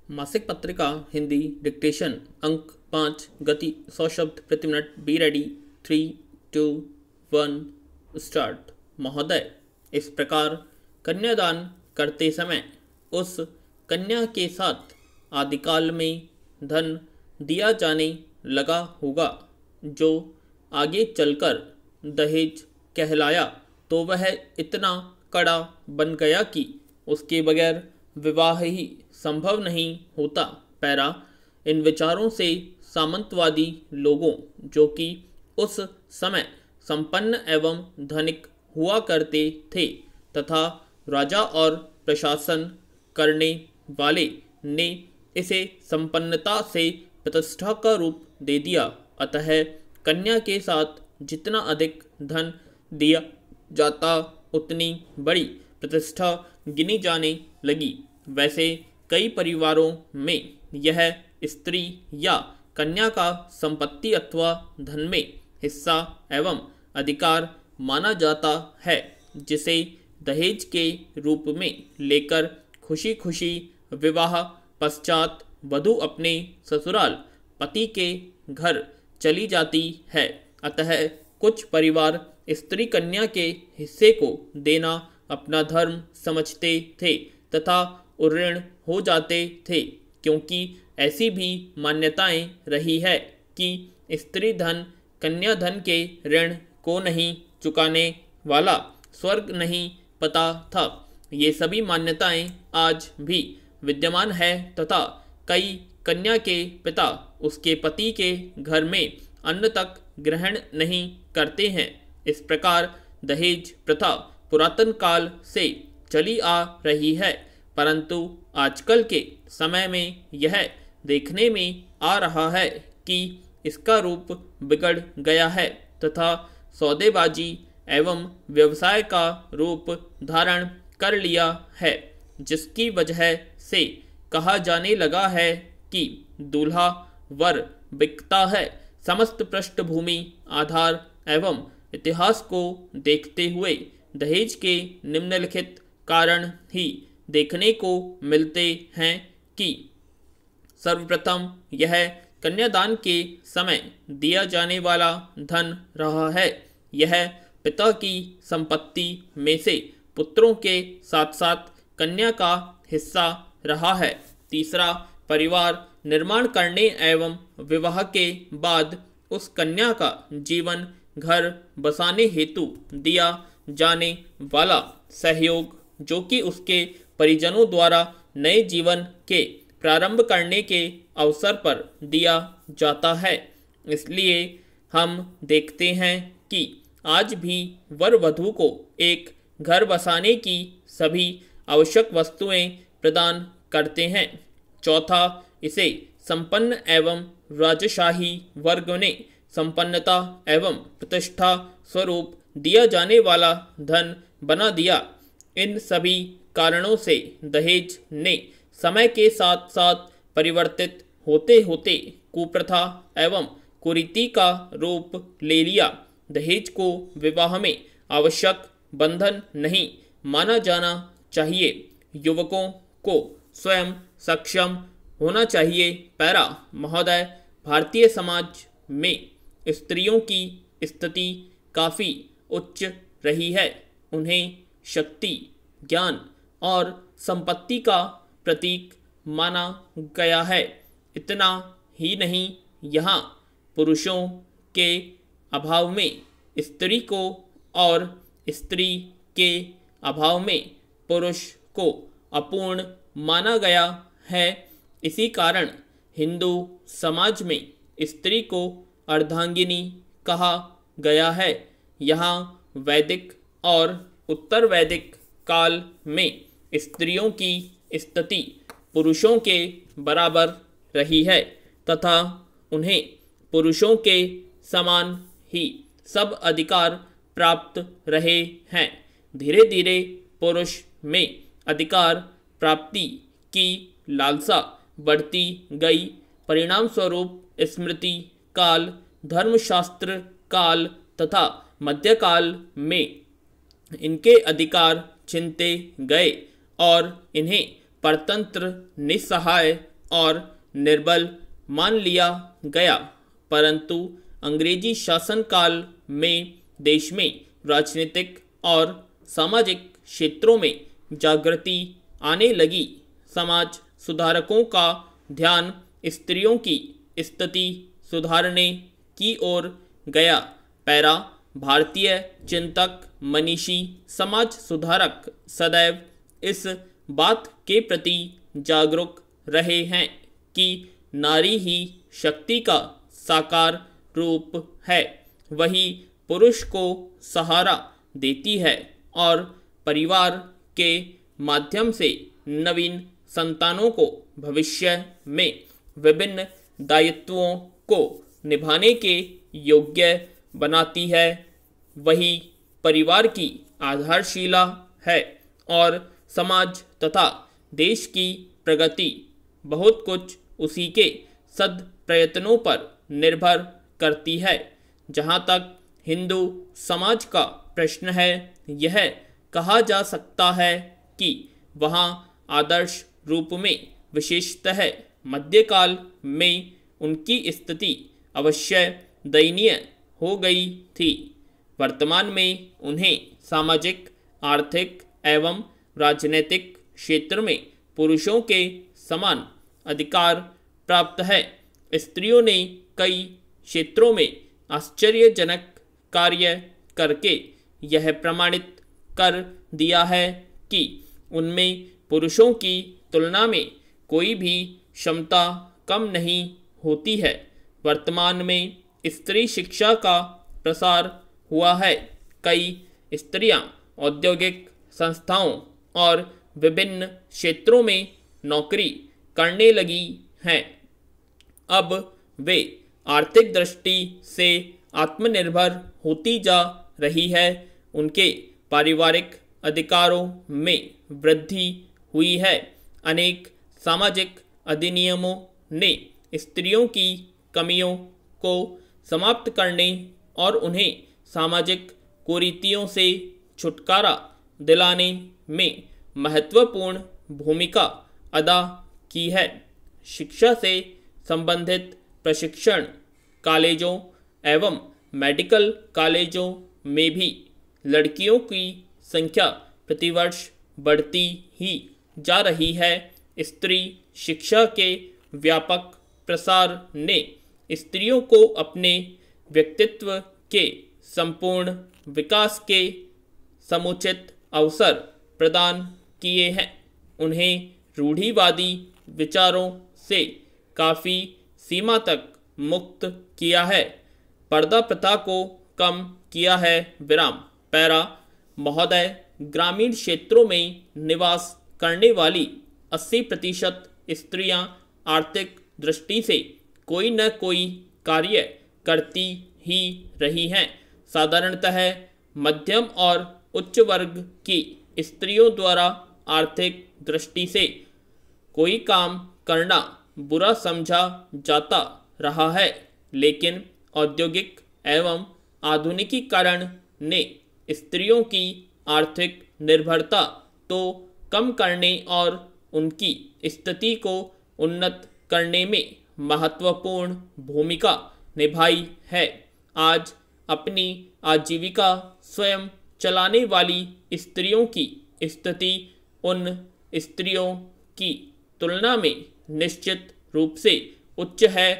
मासिक पत्रिका हिंदी डिक्टेशन अंक 5 गति 100 शब्द प्रति मिनट। Be ready 3, 2, 1 start. महोदय, इस प्रकार कन्यादान करते समय उस कन्या के साथ आदिकाल में धन दिया जाने लगा होगा, जो आगे चलकर दहेज कहलाया, तो वह इतना कड़ा बन गया कि उसके बगैर विवाह ही संभव नहीं होता। पैरा, इन विचारों से सामंतवादी लोगों, जो कि उस समय संपन्न एवं धनिक हुआ करते थे तथा राजा और प्रशासन करने वाले ने इसे संपन्नता से प्रतिष्ठा का रूप दे दिया। अतः कन्या के साथ जितना अधिक धन दिया जाता उतनी बड़ी प्रतिष्ठा गिनी जाने लगी। वैसे कई परिवारों में यह स्त्री या कन्या का संपत्ति अथवा धन में हिस्सा एवं अधिकार माना जाता है, जिसे दहेज के रूप में लेकर खुशी खुशी विवाह पश्चात वधू अपने ससुराल पति के घर चली जाती है। अतः कुछ परिवार स्त्री कन्या के हिस्से को देना अपना धर्म समझते थे तथा उऋण हो जाते थे, क्योंकि ऐसी भी मान्यताएं रही है कि स्त्री धन कन्या धन के ऋण को नहीं चुकाने वाला स्वर्ग नहीं पता था। ये सभी मान्यताएं आज भी विद्यमान है तथा कई कन्या के पिता उसके पति के घर में अन्न तक ग्रहण नहीं करते हैं। इस प्रकार दहेज प्रथा पुरातन काल से चली आ रही है, परंतु आजकल के समय में यह देखने में आ रहा है कि इसका रूप बिगड़ गया है तथा सौदेबाजी एवं व्यवसाय का रूप धारण कर लिया है, जिसकी वजह से कहा जाने लगा है कि दूल्हा वर बिकता है। समस्त पृष्ठभूमि, आधार एवं इतिहास को देखते हुए दहेज के निम्नलिखित कारण ही देखने को मिलते हैं कि सर्वप्रथम यह कन्यादान के समय दिया जाने वाला धन रहा है। यह पिता की संपत्ति में से पुत्रों के साथ साथ कन्या का हिस्सा रहा है। तीसरा, परिवार निर्माण करने एवं विवाह के बाद उस कन्या का जीवन घर बसाने हेतु दिया जाने वाला सहयोग, जो कि उसके परिजनों द्वारा नए जीवन के प्रारंभ करने के अवसर पर दिया जाता है। इसलिए हम देखते हैं कि आज भी वर वधू को एक घर बसाने की सभी आवश्यक वस्तुएं प्रदान करते हैं। चौथा, इसे संपन्न एवं राजशाही वर्ग ने संपन्नता एवं प्रतिष्ठा स्वरूप दिया जाने वाला धन बना दिया। इन सभी कारणों से दहेज ने समय के साथ साथ परिवर्तित होते होते कुप्रथा एवं कुरीति का रूप ले लिया। दहेज को विवाह में आवश्यक बंधन नहीं माना जाना चाहिए। युवकों को स्वयं सक्षम होना चाहिए। पैरा, महोदय, भारतीय समाज में स्त्रियों की स्थिति काफ़ी उच्च रही है। उन्हें शक्ति, ज्ञान और संपत्ति का प्रतीक माना गया है। इतना ही नहीं, यहाँ पुरुषों के अभाव में स्त्री को और स्त्री के अभाव में पुरुष को अपूर्ण माना गया है। इसी कारण हिंदू समाज में स्त्री को अर्धांगिनी कहा गया है। यहाँ वैदिक और उत्तर वैदिक काल में स्त्रियों की स्थिति पुरुषों के बराबर रही है तथा उन्हें पुरुषों के समान ही सब अधिकार प्राप्त रहे हैं। धीरे धीरे पुरुष में अधिकार प्राप्ति की लालसा बढ़ती गई। परिणाम स्वरूप स्मृति काल, धर्मशास्त्र काल तथा मध्यकाल में इनके अधिकार छिनते गए और इन्हें परतंत्र, निस्सहाय और निर्बल मान लिया गया, परंतु अंग्रेजी शासनकाल में देश में राजनीतिक और सामाजिक क्षेत्रों में जागृति आने लगी। समाज सुधारकों का ध्यान स्त्रियों की स्थिति सुधारने की ओर गया। पैरा भारतीय चिंतक, मनीषी, समाज सुधारक सदैव इस बात के प्रति जागरूक रहे हैं कि नारी ही शक्ति का साकार रूप है, वही पुरुष को सहारा देती है और परिवार के माध्यम से नवीन संतानों को भविष्य में विभिन्न दायित्वों को निभाने के योग्य बनाती है। वही परिवार की आधारशिला है और समाज तथा देश की प्रगति बहुत कुछ उसी के सद प्रयत्नों पर निर्भर करती है। जहाँ तक हिंदू समाज का प्रश्न है, यह कहा जा सकता है कि वहाँ आदर्श रूप में विशेषतः मध्यकाल में उनकी स्थिति अवश्य दयनीय हो गई थी। वर्तमान में उन्हें सामाजिक, आर्थिक एवं राजनीतिक क्षेत्र में पुरुषों के समान अधिकार प्राप्त है। स्त्रियों ने कई क्षेत्रों में आश्चर्यजनक कार्य करके यह प्रमाणित कर दिया है कि उनमें पुरुषों की तुलना में कोई भी क्षमता कम नहीं होती है। वर्तमान में स्त्री शिक्षा का प्रसार हुआ है। कई स्त्रियां औद्योगिक संस्थाओं और विभिन्न क्षेत्रों में नौकरी करने लगी हैं। अब वे आर्थिक दृष्टि से आत्मनिर्भर होती जा रही है। उनके पारिवारिक अधिकारों में वृद्धि हुई है। अनेक सामाजिक अधिनियमों ने स्त्रियों की कमियों को समाप्त करने और उन्हें सामाजिक कुरीतियों से छुटकारा दिलाने में महत्वपूर्ण भूमिका अदा की है। शिक्षा से संबंधित प्रशिक्षण कॉलेजों एवं मेडिकल कॉलेजों में भी लड़कियों की संख्या प्रतिवर्ष बढ़ती ही जा रही है। स्त्री शिक्षा के व्यापक प्रसार ने स्त्रियों को अपने व्यक्तित्व के संपूर्ण विकास के समुचित अवसर प्रदान किए हैं। उन्हें रूढ़िवादी विचारों से काफ़ी सीमा तक मुक्त किया है। पर्दा प्रथा को कम किया है। विराम। पैरा महोदय, ग्रामीण क्षेत्रों में निवास करने वाली 80% स्त्रियां आर्थिक दृष्टि से कोई न कोई कार्य करती ही रही हैं। साधारणतः मध्यम और उच्च वर्ग की स्त्रियों द्वारा आर्थिक दृष्टि से कोई काम करना बुरा समझा जाता रहा है, लेकिन औद्योगिक एवं आधुनिकीकरण ने स्त्रियों की आर्थिक निर्भरता तो कम करने और उनकी स्थिति को उन्नत करने में महत्वपूर्ण भूमिका निभाई है। आज अपनी आजीविका स्वयं चलाने वाली स्त्रियों की स्थिति उन स्त्रियों की तुलना में निश्चित रूप से उच्च है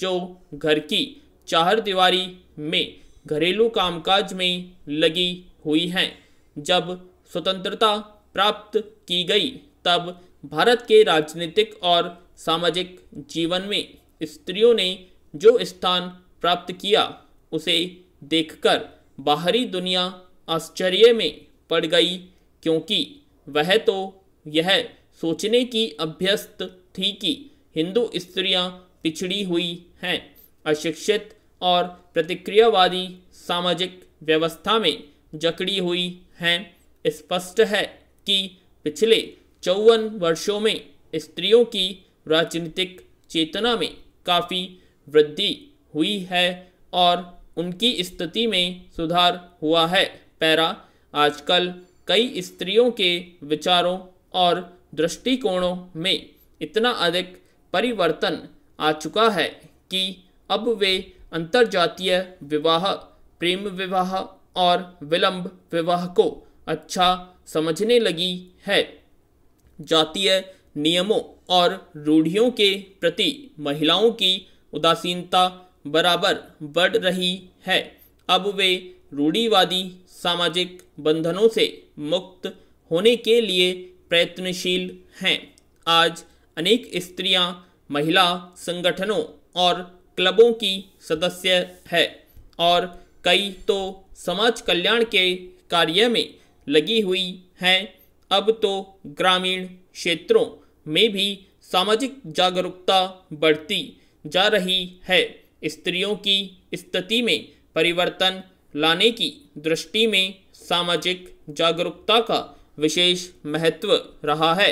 जो घर की चारदीवारी में घरेलू कामकाज में लगी हुई हैं। जब स्वतंत्रता प्राप्त की गई तब भारत के राजनीतिक और सामाजिक जीवन में स्त्रियों ने जो स्थान प्राप्त किया उसे देखकर बाहरी दुनिया आश्चर्य में पड़ गई, क्योंकि वह तो यह सोचने की अभ्यस्त थी कि हिंदू स्त्रियां पिछड़ी हुई हैं, अशिक्षित और प्रतिक्रियावादी सामाजिक व्यवस्था में जकड़ी हुई हैं। स्पष्ट है कि पिछले 54 वर्षों में स्त्रियों की राजनीतिक चेतना में काफ़ी वृद्धि हुई है और उनकी स्थिति में सुधार हुआ है। पैरा आजकल कई स्त्रियों के विचारों और दृष्टिकोणों में इतना अधिक परिवर्तन आ चुका है कि अब वे अंतरजातीय विवाह, प्रेम विवाह और विलंब विवाह को अच्छा समझने लगी है। जातीय नियमों और रूढ़ियों के प्रति महिलाओं की उदासीनता बराबर बढ़ रही है। अब वे रूढ़िवादी सामाजिक बंधनों से मुक्त होने के लिए प्रयत्नशील हैं। आज अनेक स्त्रियां महिला संगठनों और क्लबों की सदस्य है और कई तो समाज कल्याण के कार्य में लगी हुई हैं। अब तो ग्रामीण क्षेत्रों में भी सामाजिक जागरूकता बढ़ती जा रही है। स्त्रियों की स्थिति में परिवर्तन लाने की दृष्टि में सामाजिक जागरूकता का विशेष महत्व रहा है।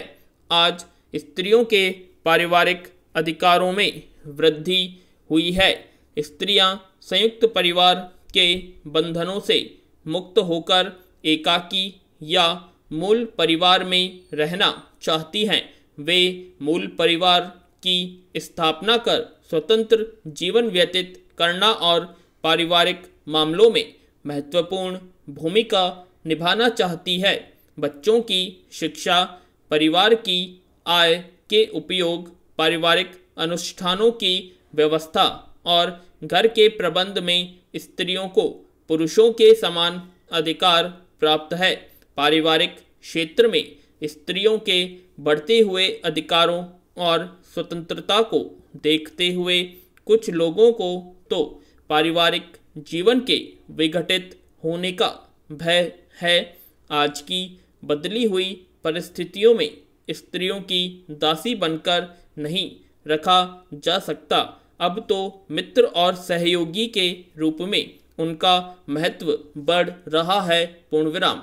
आज स्त्रियों के पारिवारिक अधिकारों में वृद्धि हुई है। स्त्रियां संयुक्त परिवार के बंधनों से मुक्त होकर एकाकी या मूल परिवार में रहना चाहती हैं। वे मूल परिवार की स्थापना कर स्वतंत्र जीवन व्यतीत करना और पारिवारिक मामलों में महत्वपूर्ण भूमिका निभाना चाहती है। बच्चों की शिक्षा, परिवार की आय के उपयोग, पारिवारिक अनुष्ठानों की व्यवस्था और घर के प्रबंध में स्त्रियों को पुरुषों के समान अधिकार प्राप्त है। पारिवारिक क्षेत्र में स्त्रियों के बढ़ते हुए अधिकारों और स्वतंत्रता को देखते हुए कुछ लोगों को तो पारिवारिक जीवन के विघटित होने का भय है। आज की बदली हुई परिस्थितियों में स्त्रियों की दासी बनकर नहीं रखा जा सकता। अब तो मित्र और सहयोगी के रूप में उनका महत्व बढ़ रहा है। पूर्णविराम।